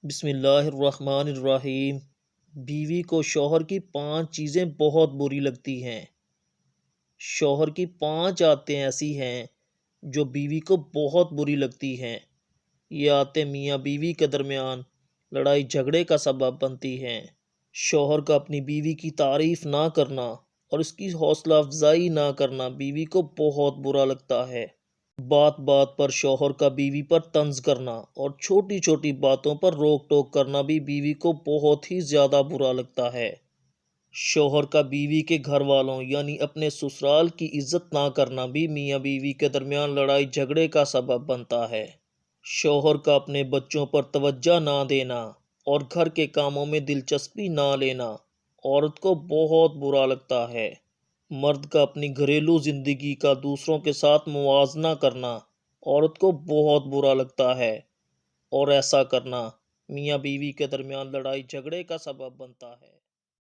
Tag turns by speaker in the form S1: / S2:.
S1: بسم اللہ الرحمن الرحیم۔ بیوی کو شوہر کی 5 چیزیں بہت بری لگتی ہیں۔ شوہر کی 5 عادتیں ایسی ہیں جو بیوی کو بہت بری لگتی ہیں۔ یہ عادتیں میاں بیوی کے درمیان لڑائی جھگڑے کا سبب بنتی ہیں۔ شوہر کا اپنی بیوی کی تعریف نہ کرنا اور اس کی حوصلہ افزائی نہ کرنا بیوی کو بہت برا لگتا ہے۔ بات بات پر شوہر کا بیوی پر طنز کرنا اور چھوٹی چھوٹی باتوں پر روک ٹوک کرنا بھی بیوی کو بہت ہی زیادہ برا لگتا ہے۔ شوہر کا بیوی کے گھر والوں یعنی اپنے سسرال کی عزت نہ کرنا بھی میاں بیوی کے درمیان لڑائی جھگڑے کا سبب بنتا ہے۔ شوہر کا اپنے بچوں پر توجہ نہ دینا اور گھر کے کاموں میں دلچسپی نہ لینا عورت کو بہت برا لگتا ہے۔ مرد کا اپنی گھریلو زندگی کا دوسروں کے ساتھ موازنہ کرنا عورت کو بہت برا لگتا ہے اور ایسا کرنا میاں بیوی کے درمیان لڑائی جھگڑے کا سبب بنتا ہے۔